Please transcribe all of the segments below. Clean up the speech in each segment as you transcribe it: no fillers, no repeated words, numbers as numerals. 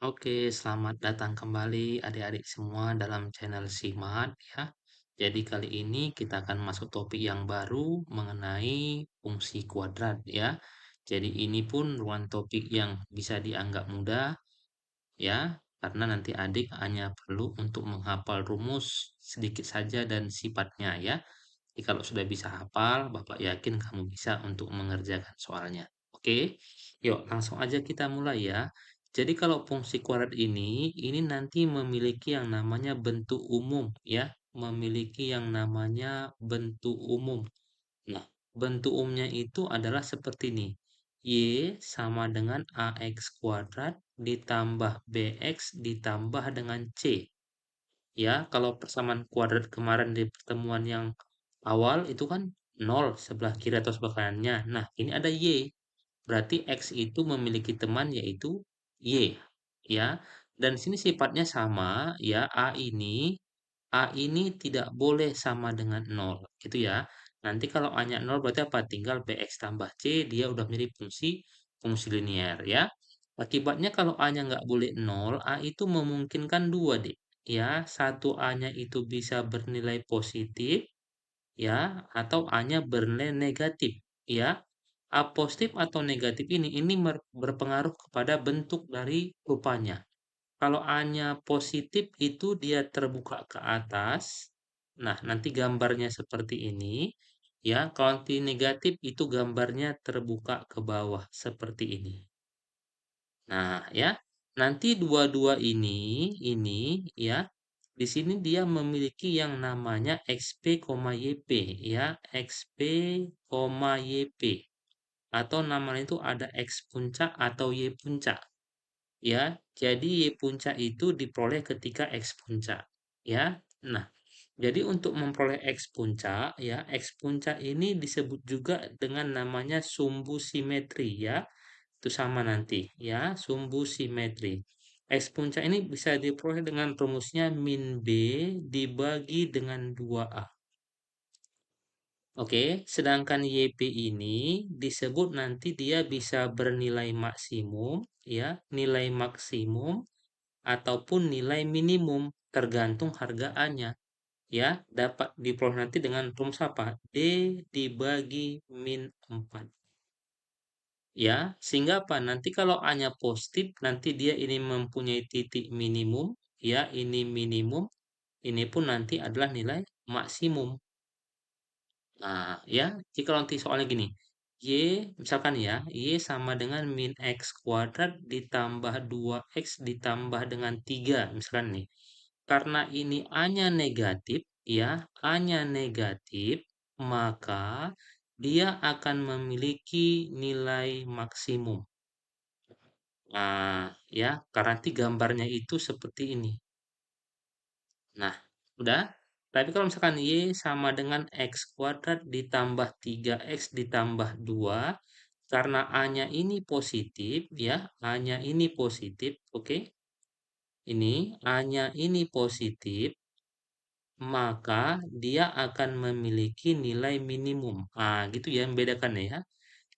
Oke, selamat datang kembali adik-adik semua dalam channel Simat ya. Jadi kali ini kita akan masuk topik yang baru mengenai fungsi kuadrat ya. Jadi ini pun ruang topik yang bisa dianggap mudah ya, karena nanti adik hanya perlu untuk menghafal rumus sedikit saja dan sifatnya ya. Jadi kalau sudah bisa hafal, Bapak yakin kamu bisa untuk mengerjakan soalnya. Oke, yuk langsung aja kita mulai ya. Jadi kalau fungsi kuadrat ini nanti memiliki yang namanya bentuk umum ya. Memiliki yang namanya bentuk umum. Nah, bentuk umumnya itu adalah seperti ini. Y sama dengan AX kuadrat ditambah BX ditambah dengan C. Ya, kalau persamaan kuadrat kemarin di pertemuan yang awal itu kan 0 sebelah kiri atau sebelah kanannya. Nah, ini ada Y. Berarti X itu memiliki teman yaitu Y. Ya, dan sini sifatnya sama ya. A ini tidak boleh sama dengan 0 gitu ya. Nanti kalau A-nya 0 berarti apa? Tinggal BX tambah C, dia udah menjadi fungsi linier ya. Akibatnya kalau A-nya nggak boleh 0, A itu memungkinkan dua deh. Ya, satu A-nya itu bisa bernilai positif ya, atau A-nya bernilai negatif ya. A positif atau negatif ini berpengaruh kepada bentuk dari rupanya. Kalau A-nya positif itu dia terbuka ke atas. Nah, nanti gambarnya seperti ini. Ya, kalau nanti negatif itu gambarnya terbuka ke bawah seperti ini. Nah, ya. Nanti dua-dua ini ya. Di sini dia memiliki yang namanya XP, YP ya, XP, YP. Atau namanya itu ada X puncak atau Y puncak. Ya, jadi Y puncak itu diperoleh ketika X puncak, ya. Nah, jadi untuk memperoleh X puncak, ya, X puncak ini disebut juga dengan namanya sumbu simetri, ya. Itu sama nanti, ya, sumbu simetri. X puncak ini bisa diperoleh dengan rumusnya min B dibagi dengan 2A. Oke, sedangkan YP ini disebut nanti dia bisa bernilai maksimum, ya, nilai maksimum ataupun nilai minimum tergantung harga A-nya ya dapat diperoleh nanti dengan rumus apa? D dibagi min 4 ya sehingga apa? Nanti kalau A-nya positif nanti dia ini mempunyai titik minimum ya ini minimum ini pun nanti adalah nilai maksimum. Nah, ya, jadi kalau nanti soalnya gini, Y, misalkan ya, Y sama dengan min X kuadrat ditambah 2X ditambah dengan 3, misalkan nih. Karena ini A-nya negatif, ya, A-nya negatif, maka dia akan memiliki nilai maksimum. Nah, ya, karena nanti gambarnya itu seperti ini. Nah, udah. Tapi kalau misalkan Y sama dengan X kuadrat ditambah 3X ditambah 2, karena A-nya ini positif, ya, A-nya ini positif, oke. Ini A-nya ini positif, maka dia akan memiliki nilai minimum. Ah, gitu ya, membedakan ya.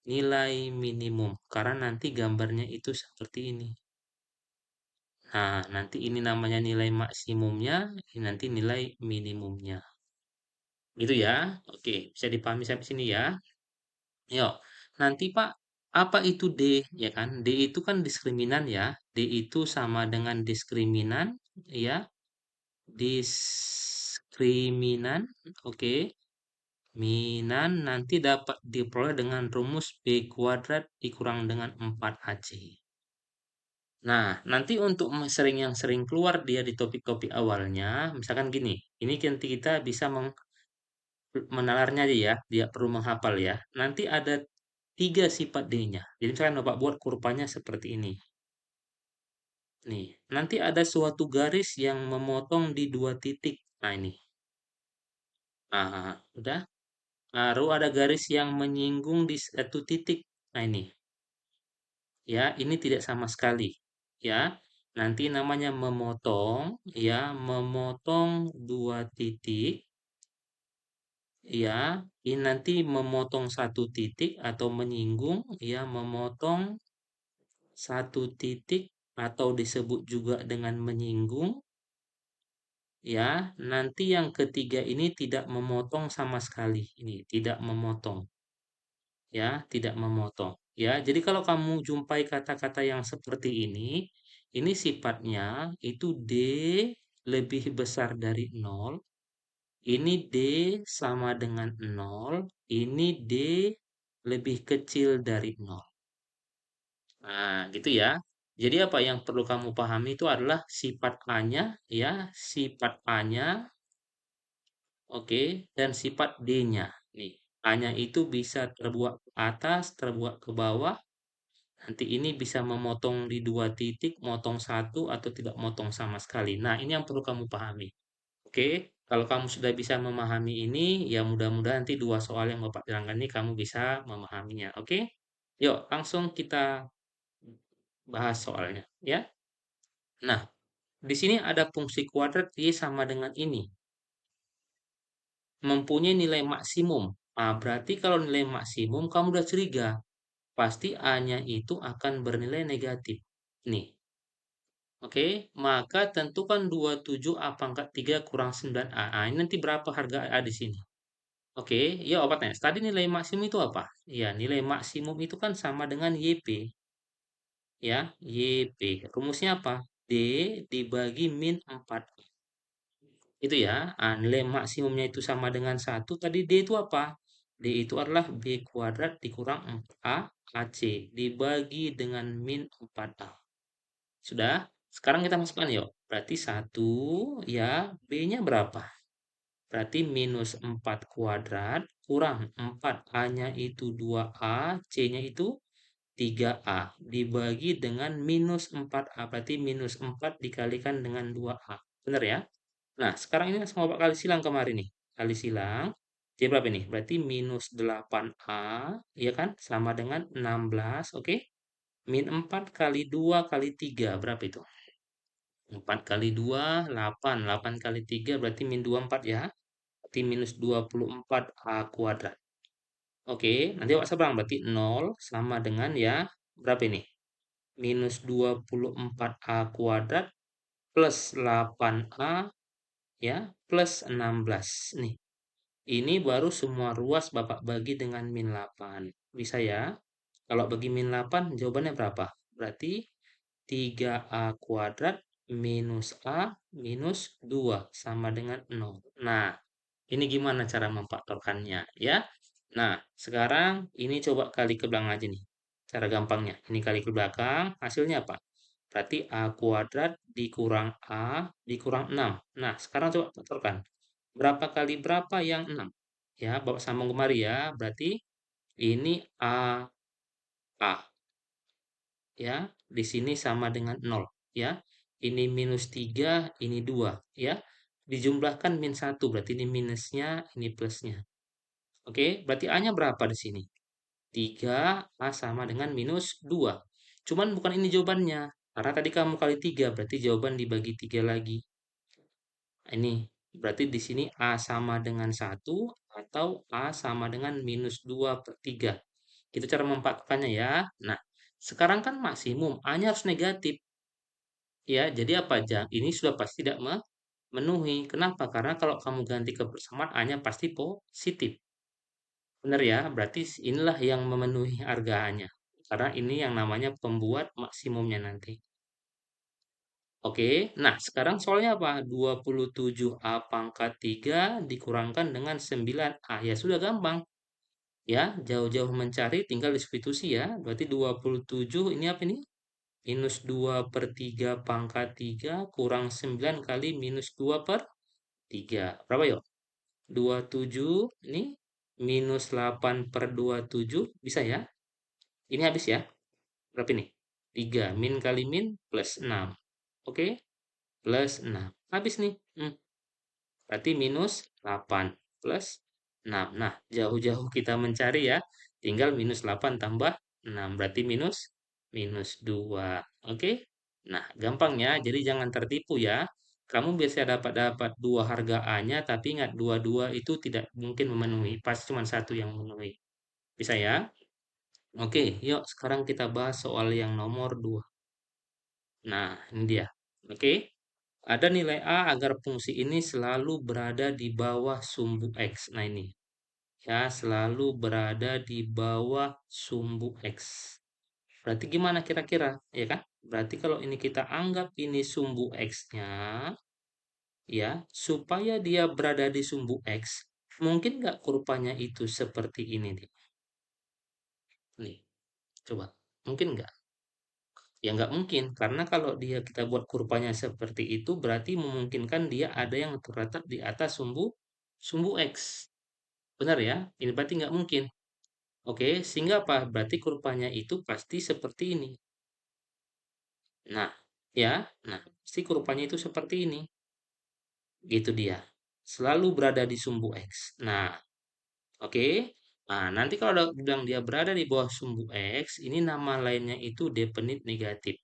Nilai minimum, karena nanti gambarnya itu seperti ini. Nah, nanti ini namanya nilai maksimumnya, ini nanti nilai minimumnya. Gitu ya. Oke, bisa dipahami sampai sini ya. Yuk, nanti Pak, apa itu D? Ya kan, D itu kan diskriminan ya. D itu sama dengan diskriminan, ya. Diskriminan, oke. Minan nanti dapat diperoleh dengan rumus B kuadrat dikurang dengan 4AC. Nah, nanti untuk yang sering keluar dia di topik-topik awalnya, misalkan gini, ini nanti kita bisa menalarnya aja ya, dia perlu menghafal ya. Nanti ada 3 sifat D-nya. Jadi misalkan Bapak buat kurvanya seperti ini. Nih, nanti ada suatu garis yang memotong di 2 titik. Nah, ini. Nah, udah. Lalu ada garis yang menyinggung di 1 titik. Nah, ini. Ya, ini tidak sama sekali. Ya, nanti namanya memotong. Ya, memotong 2 titik. Ya, ini nanti memotong 1 titik atau menyinggung, ya, memotong 1 titik atau disebut juga dengan menyinggung, ya. Nanti yang ketiga ini tidak memotong sama sekali. Ini tidak memotong, ya, tidak memotong. Ya, jadi kalau kamu jumpai kata-kata yang seperti ini sifatnya itu D lebih besar dari nol, ini D sama dengan nol, ini D lebih kecil dari nol. Nah, gitu ya. Jadi apa yang perlu kamu pahami itu adalah sifat A-nya, ya, sifat A-nya, oke, dan sifat D-nya. Nih, A-nya itu bisa terbuat ke atas, terbuat ke bawah. Nanti ini bisa memotong di dua titik, motong satu, atau tidak motong sama sekali. Nah, ini yang perlu kamu pahami. Oke, kalau kamu sudah bisa memahami ini, ya mudah-mudahan nanti dua soal yang Bapak terangkan ini kamu bisa memahaminya. Oke, yuk langsung kita bahas soalnya, ya. Nah, di sini ada fungsi kuadrat Y sama dengan ini, mempunyai nilai maksimum. Nah, berarti kalau nilai maksimum kamu udah curiga, pasti A-nya itu akan bernilai negatif. Nih, oke, maka tentukan 27 A pangkat 3 kurang 9A. Nah, ini nanti berapa harga A di sini? Oke, ya obatnya. Tadi nilai maksimum itu apa? Ya, nilai maksimum itu kan sama dengan YP. Ya, YP. Rumusnya apa? D dibagi min 4. Itu ya. Ah, nilai maksimumnya itu sama dengan satu. Tadi D itu apa? D itu adalah B kuadrat dikurang 4A AC dibagi dengan min 4A. Sudah? Sekarang kita masukkan yuk. Berarti satu, ya, B-nya berapa? Berarti minus 4 kuadrat kurang 4A-nya itu 2A, C-nya itu 3A. Dibagi dengan minus 4A. Berarti minus 4 dikalikan dengan 2A. Benar ya? Nah, sekarang ini langsung Bapak kali silang kemarin nih. Kali silang. Jadi berapa ini? Berarti minus 8A, ya kan? Sama dengan 16, oke? Min 4 kali 2 kali 3, berapa itu? 4 kali 2, 8. 8 kali 3 berarti min 24 ya. Berarti minus 24A kuadrat. Oke, nanti Bapak seberang. Berarti 0 sama dengan ya, berapa ini? Minus 24A kuadrat plus 8A ya, plus 16. Nih, ini baru semua ruas Bapak bagi dengan min 8. Bisa ya? Kalau bagi min 8, jawabannya berapa? Berarti 3A kuadrat minus A minus 2 sama dengan 0. Nah, ini gimana cara memfaktorkannya ya? Nah, sekarang ini coba kali ke belakang aja nih. Cara gampangnya. Ini kali ke belakang, hasilnya apa? Berarti A kuadrat dikurang A dikurang 6. Nah, sekarang coba faktorkan. Berapa kali berapa yang 6? Ya, Bapak sambung kemari ya. Berarti ini A, ya. Di sini sama dengan 0, ya. Ini minus 3, ini 2, ya. Dijumlahkan min 1, berarti ini minusnya, ini plusnya. Oke, berarti A-nya berapa di sini? 3, A sama dengan minus 2. Cuman bukan ini jawabannya. Karena tadi kamu kali 3, berarti jawaban dibagi 3 lagi. Ini berarti di sini A sama dengan 1 atau A sama dengan minus 2 per 3. Itu cara memfaktorkannya ya. Nah, sekarang kan maksimum, A-nya harus negatif. Ya, jadi apa aja? Ini sudah pasti tidak memenuhi. Kenapa? Karena kalau kamu ganti ke persamaan, A-nya pasti positif. Benar ya? Berarti inilah yang memenuhi harga A-nya. Karena ini yang namanya pembuat maksimumnya nanti. Oke, nah sekarang soalnya apa? 27A pangkat 3 dikurangkan dengan 9A. Ya sudah gampang. Ya, jauh-jauh mencari tinggal disubstitusi ya. Berarti 27 ini apa ini? Minus 2 per 3 pangkat 3 kurang 9 kali minus 2 per 3. Berapa yuk? 27 ini minus 8 per 27 bisa ya? Ini habis ya? Berapa ini? 3 min kali min plus 6. Oke, plus 6. Habis nih. Berarti minus 8 plus 6. Nah, jauh-jauh kita mencari ya. Tinggal minus 8 tambah 6. Berarti minus minus 2. Oke? Nah, gampang ya. Jadi jangan tertipu ya. Kamu biasa dapat dua harga A-nya, tapi ingat dua-dua itu tidak mungkin memenuhi. Pasti cuma satu yang memenuhi. Bisa ya? Oke, yuk sekarang kita bahas soal yang nomor 2. Nah, ini dia. Oke. Ada nilai A agar fungsi ini selalu berada di bawah sumbu X. Nah, ini. Ya, selalu berada di bawah sumbu X. Berarti gimana kira-kira? Ya kan? Berarti kalau ini kita anggap ini sumbu X-nya, ya, supaya dia berada di sumbu X, mungkin nggak kurvanya itu seperti ini nih? Nih, coba. Mungkin nggak? Ya nggak mungkin, karena kalau dia kita buat kurvanya seperti itu, berarti memungkinkan dia ada yang terletak di atas sumbu sumbu X. Benar ya? Ini berarti nggak mungkin. Oke, sehingga apa? Berarti kurvanya itu pasti seperti ini. Nah, ya, nah, pasti kurvanya itu seperti ini. Gitu dia. Selalu berada di sumbu X. Nah, oke. Nah, nanti kalau bilang dia berada di bawah sumbu X, ini nama lainnya itu definite negatif.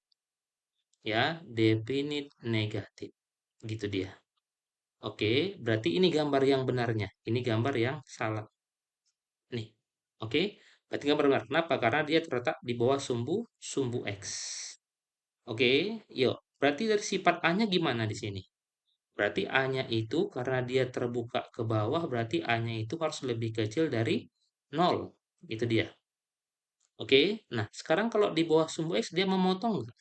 Ya, definite negatif. Gitu dia. Oke, berarti ini gambar yang benarnya. Ini gambar yang salah. Nih. Oke. Berarti gambar benar. Kenapa? Karena dia terletak di bawah sumbu sumbu X. Oke, yuk. Berarti dari sifat A-nya gimana di sini? Berarti A-nya itu karena dia terbuka ke bawah, berarti A-nya itu harus lebih kecil dari nol. Itu dia. Oke. Nah, sekarang kalau di bawah sumbu X dia memotong nggak?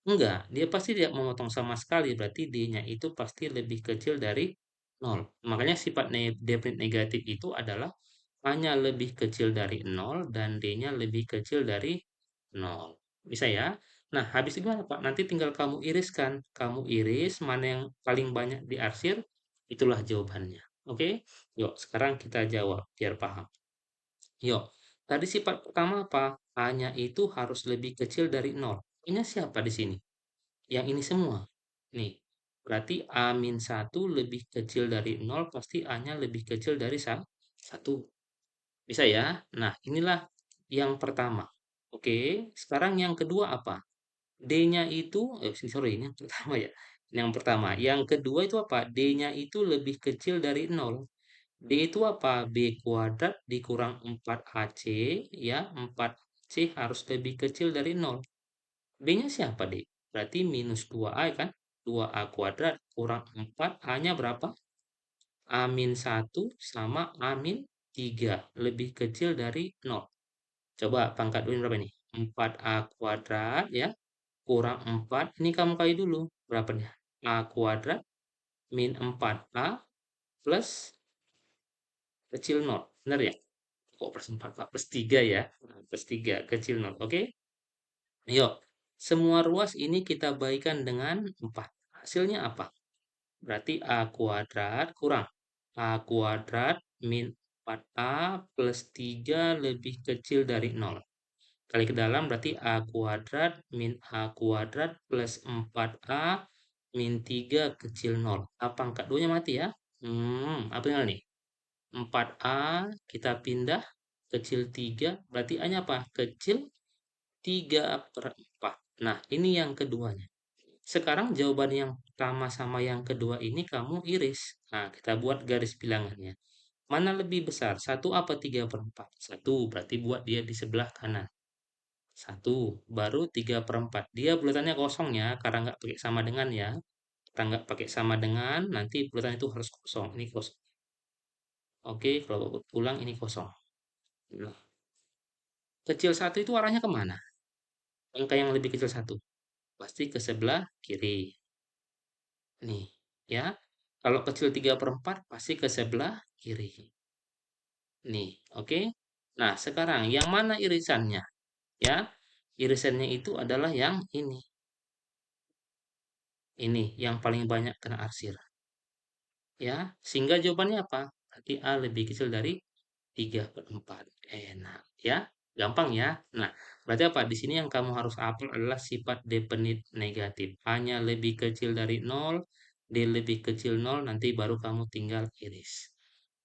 Enggak, dia pasti tidak memotong sama sekali. Berarti D-nya itu pasti lebih kecil dari nol. Makanya sifat definite negatif itu adalah A-nya lebih kecil dari nol dan D-nya lebih kecil dari nol. Bisa ya? Nah, habis itu gimana Pak? Nanti tinggal kamu iriskan. Kamu iris mana yang paling banyak diarsir, itulah jawabannya. Oke? Yuk, sekarang kita jawab biar paham. Yuk, tadi sifat pertama apa? A-nya itu harus lebih kecil dari nol. Ini siapa di sini? Yang ini semua. Nih, berarti A-1 lebih kecil dari nol, pasti A-nya lebih kecil dari 1. Bisa ya? Nah, inilah yang pertama. Oke, sekarang yang kedua apa? D-nya itu, sorry, ini yang pertama ya. Yang pertama. Yang kedua itu apa? D-nya itu lebih kecil dari nol. D itu apa? B kuadrat dikurang 4AC, ya. 4C harus lebih kecil dari nol. B-nya siapa, D? Berarti minus 2A kan? 2A kuadrat kurang 4, A-nya berapa? A-1 sama A-3. Lebih kecil dari nol. Coba pangkat dulu berapa nih? 4A kuadrat ya, kurang 4. Ini kamu kali dulu. Berapa nih? A kuadrat min 4A plus kecil nol. Benar ya? Kok plus 4, Pak? Plus 3 ya? Nah, plus 3 kecil nol. Oke? Yuk. Semua ruas ini kita bagikan dengan 4. Hasilnya apa? Berarti A kuadrat kurang A kuadrat min 4A plus 3 lebih kecil dari nol. Kali ke dalam berarti A kuadrat min A kuadrat plus 4A min 3 kecil nol. Apa angka 2-nya mati ya? Apa tinggal nih? 4A kita pindah kecil 3, berarti A-nya apa? Kecil 3/4. Nah, ini yang keduanya. Sekarang jawaban yang pertama sama yang kedua ini kamu iris. Nah, kita buat garis bilangannya. Mana lebih besar? Satu apa 3/4? Satu, berarti buat dia di sebelah kanan. Satu, baru 3/4. Dia bulatannya kosong ya, karena nggak pakai sama dengan ya. Karena nggak pakai sama dengan, nanti bulatan itu harus kosong. Ini kosong. Oke, kalau ulang ini kosong. Nah, kecil satu itu arahnya kemana? Angka yang lebih kecil satu. Pasti ke sebelah kiri. Nih, ya. Kalau kecil 3/4 pasti ke sebelah kiri. Nih, oke. Nah, sekarang yang mana irisannya? Ya, irisannya itu adalah yang ini. Ini yang paling banyak kena arsir. Ya, sehingga jawabannya apa? Berarti A lebih kecil dari 3/4. Enak, ya. Gampang ya. Nah, berarti apa? Di sini yang kamu harus hafal adalah sifat definite negatif. A-nya lebih kecil dari nol, D lebih kecil nol, nanti baru kamu tinggal iris.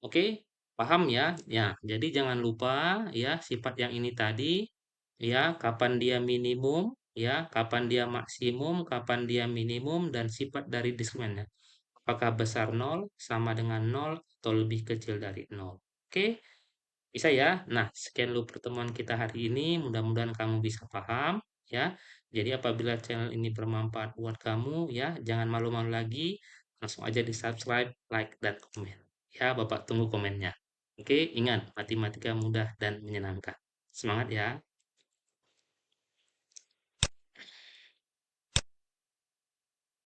Oke, paham ya? Ya, jadi jangan lupa ya sifat yang ini tadi ya, kapan dia minimum, ya, kapan dia maksimum, kapan dia minimum dan sifat dari diskriminannya. Apakah besar nol, sama dengan nol, atau lebih kecil dari nol. Oke, bisa ya? Nah, sekian dulu pertemuan kita hari ini. Mudah-mudahan kamu bisa paham ya. Jadi apabila channel ini bermanfaat buat kamu ya, jangan malu-malu lagi, langsung aja di-subscribe, like, dan komen. Ya, Bapak tunggu komennya. Oke, ingat matematika mudah dan menyenangkan. Semangat ya.